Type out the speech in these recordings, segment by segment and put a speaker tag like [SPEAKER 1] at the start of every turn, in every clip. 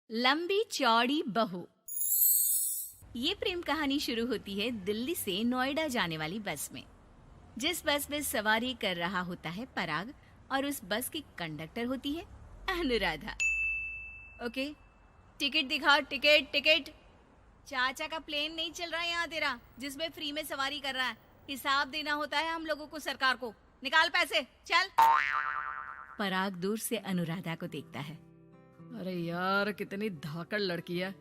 [SPEAKER 1] लंबी चौड़ी बहू। ये प्रेम कहानी शुरू होती है दिल्ली से नोएडा जाने वाली बस में। जिस बस में सवारी कर रहा होता है पराग और उस बस की कंडक्टर होती है अनुराधा। ओके, टिकट दिखाओ, टिकट टिकट। चाचा का प्लेन नहीं चल रहा है यहाँ तेरा, जिसमें फ्री में सवारी कर रहा है। हिसाब देना होता है हम लोगों को, सरकार को। निकाल पैसे, चल। पराग दूर से अनुराधा को देखता है।
[SPEAKER 2] अरे यार, कितनी धाकड़ लड़की है।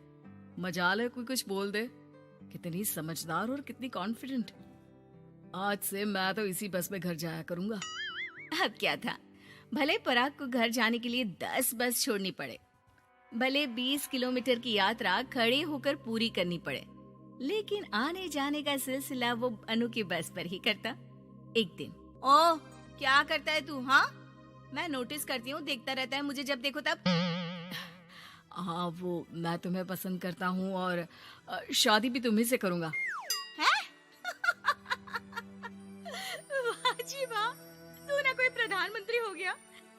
[SPEAKER 2] मजाल है कोई कुछ बोल दे। कितनी समझदार और कितनी कॉन्फिडेंट। आज से मैं तो इसी बस में घर जाया करूंगा।
[SPEAKER 1] अब क्या था, भले पराग को घर जाने के लिए 10 बस छोड़नी पड़े, भले 20 किलोमीटर की यात्रा खड़े होकर पूरी करनी पड़े, लेकिन आने जाने का सिलसिला वो अनु की बस पर ही करता। एक दिन, ओह क्या करता है तू? हाँ, मैं नोटिस करती हूँ, देखता रहता है मुझे जब देखो तब।
[SPEAKER 2] हाँ, वो मैं तुम्हें पसंद करता हूँ और शादी भी तुम्ही से करूंगा।
[SPEAKER 1] हैं? वाह जी वाह, तू ना कोई प्रधानमंत्री हो गया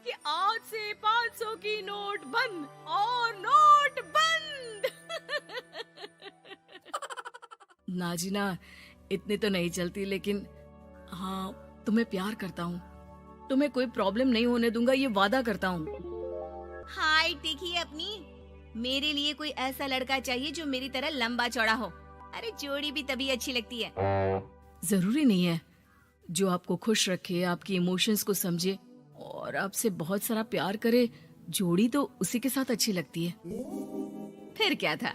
[SPEAKER 1] कि आज से 500 की नोट बंद और नोट बंद।
[SPEAKER 2] नाजिना, इतनी तो नहीं चलती, लेकिन हाँ, तुम्हें प्यार करता हूँ। तुम्हें कोई प्रॉब्लम नहीं होने दूंगा, ये वादा करता हूँ।
[SPEAKER 1] हाय देखिए अपनी, मेरे लिए कोई ऐसा लड़का चाहिए जो मेरी तरह लंबा चौड़ा हो। अरे जोड़ी भी तभी अच्छी लगती है।
[SPEAKER 2] जरूरी नहीं है, जो आपको खुश रखे, आपकी इमोशंस को समझे और आपसे बहुत सारा प्यार करे, जोड़ी तो उसी के साथ अच्छी लगती है।
[SPEAKER 1] फिर क्या था,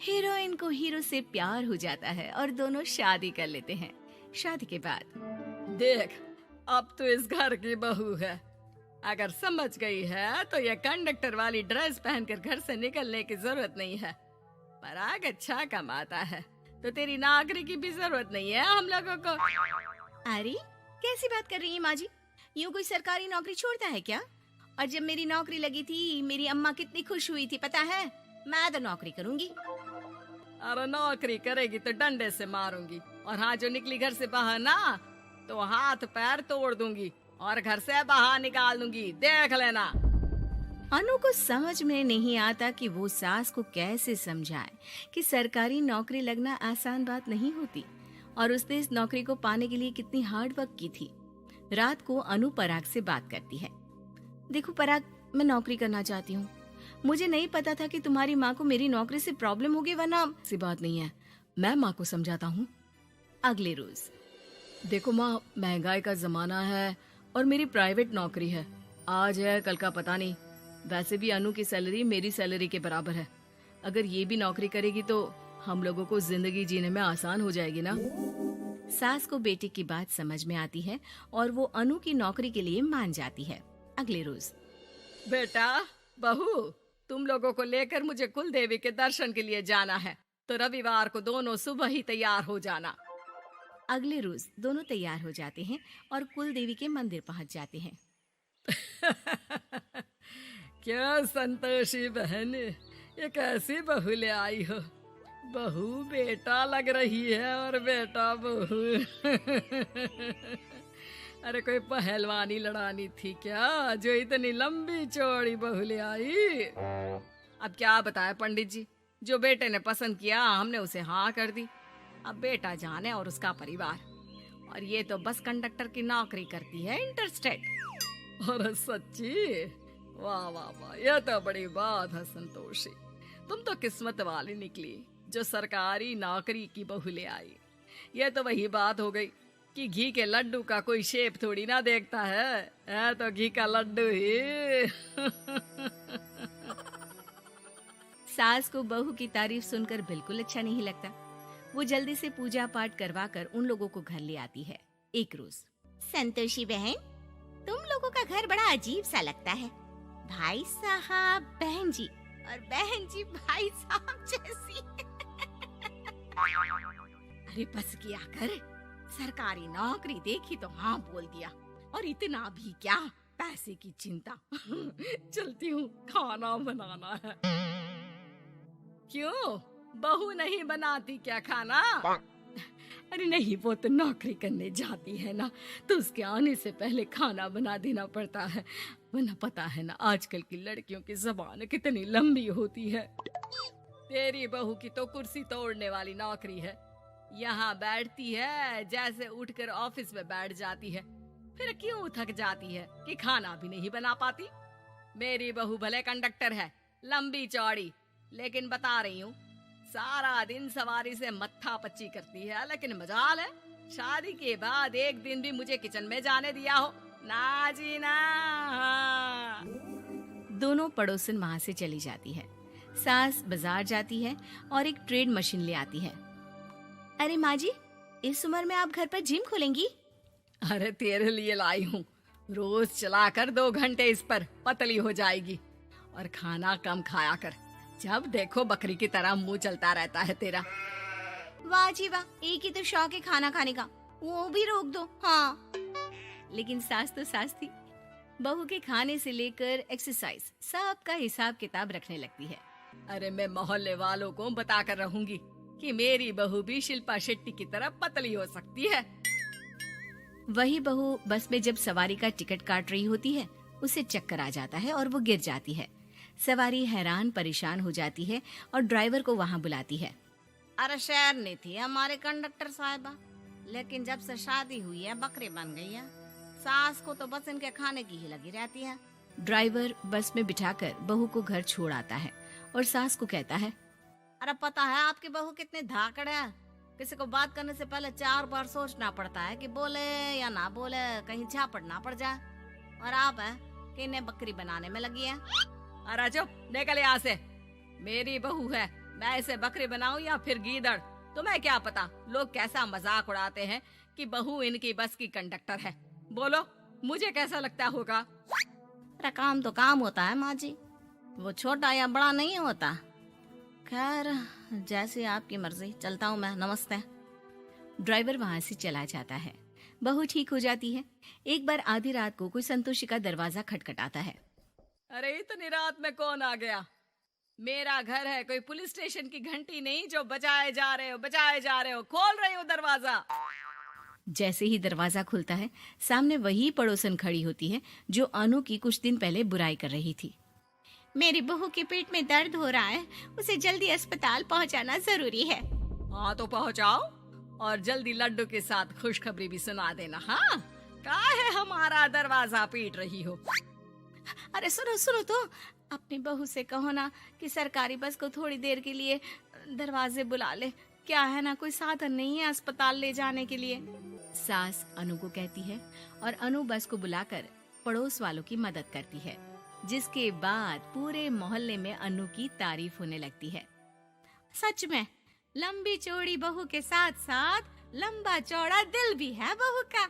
[SPEAKER 1] हीरोइन को हीरो से प्यार हो जाता है और दोनों शादी कर लेते हैं। शादी के बाद
[SPEAKER 2] देख, अब तो इस घर की बहू है। अगर समझ गई है तो ये कंडक्टर वाली ड्रेस पहनकर घर से निकलने की जरूरत नहीं है। पराग अच्छा कमाता है तो तेरी नौकरी की भी जरूरत नहीं है हम लोगों को।
[SPEAKER 1] अरे कैसी बात कर रही है माँ जी? यूँ कोई सरकारी नौकरी छोड़ता है क्या? और जब मेरी नौकरी लगी थी, मेरी अम्मा कितनी खुश हुई थी पता है? मैं तो नौकरी करूंगी।
[SPEAKER 2] अरे नौकरी करेगी तो डंडे से मारूंगी, और हाँ, जो निकली घर से बाहर ना, तो हाथ पैर तोड़ दूंगी और घर से बाहर निकाल दूंगी, देख लेना।
[SPEAKER 1] अनु को समझ में नहीं आता कि वो सास को कैसे समझाए कि सरकारी नौकरी लगना आसान बात नहीं होती, और उसने इस नौकरी को पाने के लिए कितनी हार्ड वर्क की थी। रात को अनु पराग से बात करती है। देखो पराग, मैं नौकरी करना चाहती हूँ। मुझे नहीं पता था कि तुम्हारी माँ को मेरी नौकरी से प्रॉब्लम होगी, वरना।
[SPEAKER 2] ऐसी बात नहीं है, मैं माँ को समझाता हूँ।
[SPEAKER 1] अगले रोज,
[SPEAKER 2] देखो माँ, महंगाई का जमाना है और मेरी प्राइवेट नौकरी है। आज है कल का पता नहीं। वैसे भी अनु की सैलरी मेरी सैलरी के बराबर है। अगर ये भी नौकरी करेगी तो हम लोगों को जिंदगी जीने में आसान हो जाएगी ना।
[SPEAKER 1] सास को बेटे की बात समझ में आती है और वो अनु की नौकरी के लिए मान जाती है। अगले रोज,
[SPEAKER 2] बेटा, बहू, तुम लोगों को लेकर मुझे कुल देवी के दर्शन के लिए जाना है, तो रविवार को दोनों सुबह ही तैयार हो जाना।
[SPEAKER 1] अगले रोज दोनों तैयार हो जाते हैं और कुल देवी के मंदिर पहुंच जाते हैं।
[SPEAKER 2] क्या संतोषी बहन, ये कैसी बहू ले आई हो। बहू बेटा लग रही है और बेटा बहू। अरे कोई पहलवानी लड़ानी थी क्या, जो इतनी लंबी चौड़ी बहू ले आई? अब क्या बताए पंडित जी, जो बेटे ने पसंद किया हमने उसे हाँ कर दी। अब बेटा जाने और उसका परिवार। और ये तो बस कंडक्टर की नौकरी करती है, इंटरस्टेट। और सच्ची, वाह वाह वाह, यह तो बड़ी बात है संतोषी। तुम तो किस्मत वाली निकली जो सरकारी नौकरी की बहू ले आई। यह तो वही बात हो गई कि घी के लड्डू का कोई शेप थोड़ी ना देखता है तो घी का लड्डू ही।
[SPEAKER 1] सास को बहू की तारीफ सुनकर बिल्कुल अच्छा नहीं लगता। वो जल्दी से पूजा पाठ करवा कर उन लोगों को घर ले आती है। एक रोज, संतोषी बहन, तुम लोगों का घर बड़ा अजीब सा लगता है। भाई साहब बहन जी, और बहन जी भाई साहब जैसी। अरे बस किया कर, सरकारी नौकरी देखी तो हाँ बोल दिया, और इतना भी क्या, पैसे की चिंता।
[SPEAKER 2] चलती हूँ, खाना बनाना है। क्यों, बहू नहीं बनाती क्या खाना? अरे नहीं, वो तो नौकरी करने जाती है ना, तो उसके आने से पहले खाना बना देना पड़ता है, वरना पता है ना आजकल की लड़कियों की ज़बान कितनी लंबी होती है। तेरी बहू की तो कुर्सी तोड़ने वाली नौकरी है, यहाँ बैठती है जैसे उठकर ऑफिस में बैठ जाती है, फिर क्यों थक जाती है कि खाना भी नहीं बना पाती। मेरी बहू भले कंडक्टर है, लंबी चौड़ी, लेकिन बता रही हूँ सारा दिन सवारी से मत्था पच्ची करती है, लेकिन मजाल है शादी के बाद एक दिन भी मुझे किचन में जाने दिया हो ना जी ना।
[SPEAKER 1] दोनों पड़ोसन वहां से चली जाती है। सास बाजार जाती है और एक ट्रेड मशीन ले आती है। अरे माँ जी, इस उम्र में आप घर पर जिम खोलेंगी?
[SPEAKER 2] अरे तेरे लिए लाई हूँ, रोज चलाकर 2 घंटे इस पर, पतली हो जाएगी। और खाना कम खाया कर, जब देखो बकरी की तरह मुंह चलता रहता है तेरा।
[SPEAKER 1] वाह जी वाह, एक ही तो शौक है खाना खाने का, वो भी रोक दो। हाँ, लेकिन सास तो सास थी, बहू के खाने से लेकर एक्सरसाइज सब का हिसाब किताब रखने लगती है।
[SPEAKER 2] अरे मैं मोहल्ले वालों को बताकर रहूंगी कि मेरी बहू भी शिल्पा शेट्टी की तरह पतली हो सकती है।
[SPEAKER 1] वही बहू बस में जब सवारी का टिकट काट रही होती है, उसे चक्कर आ जाता है और वो गिर जाती है। सवारी हैरान परेशान हो जाती है और ड्राइवर को वहाँ बुलाती है।
[SPEAKER 3] अरे शहर नहीं थी हमारे कंडक्टर साहिबा, लेकिन जब से शादी हुई है बकरी बन गई है। सास को तो बस इनके खाने की ही लगी रहती है।
[SPEAKER 1] ड्राइवर बस में बिठाकर बहू को घर छोड़ आता है और सास को कहता है,
[SPEAKER 3] अरे पता है आपकी बहू कितनी धाकड़ है, किसी को बात करने से पहले 4 बार सोचना पड़ता है कि बोले या ना बोले, कहीं झापड़ ना पड़ जाए। और आप है कि इन्हें बकरी बनाने में लगी है।
[SPEAKER 2] अरे चुप, निकल यहाँ से। मेरी बहू है, मैं इसे बकरी बनाऊं या फिर गीदड़, तुम्हें क्या पता लोग कैसा मजाक उड़ाते हैं कि बहू इनकी बस की कंडक्टर है। बोलो मुझे कैसा लगता होगा?
[SPEAKER 3] अरे काम तो काम होता है माँ जी, वो छोटा या बड़ा नहीं होता। खैर जैसी आपकी मर्जी, चलता हूँ मैं, नमस्ते।
[SPEAKER 1] ड्राइवर वहाँ से चला जाता है। बहू ठीक हो जाती है। एक बार आधी रात को कोई संतोषी का दरवाजा खटखटाता है।
[SPEAKER 2] अरे इतनी रात में कौन आ गया? मेरा घर है, कोई पुलिस स्टेशन की घंटी नहीं जो बजाए जा रहे हो। खोल रही हो दरवाजा।
[SPEAKER 1] जैसे ही दरवाजा खुलता है, सामने वही पड़ोसन खड़ी होती है जो अनु की कुछ दिन पहले बुराई कर रही थी।
[SPEAKER 3] मेरी बहू के पेट में दर्द हो रहा है, उसे जल्दी अस्पताल पहुंचाना जरूरी है।
[SPEAKER 2] हाँ तो पहुंचाओ, और जल्दी लड्डू के साथ खुशखबरी भी सुना देना। हाँ, काहे हमारा दरवाजा पीट रही हो?
[SPEAKER 3] अरे सुनो तो, अपनी बहू से कहो ना कि सरकारी बस को थोड़ी देर के लिए दरवाजे बुला ले। क्या है ना, कोई साधन नहीं है अस्पताल ले जाने के लिए।
[SPEAKER 1] सास अनु को कहती है और अनु बस को बुलाकर पड़ोस वालों की मदद करती है, जिसके बाद पूरे मोहल्ले में अनु की तारीफ होने लगती है।
[SPEAKER 3] सच में लंबी चौड़ी बहू के साथ साथ लंबा चौड़ा दिल भी है बहू का।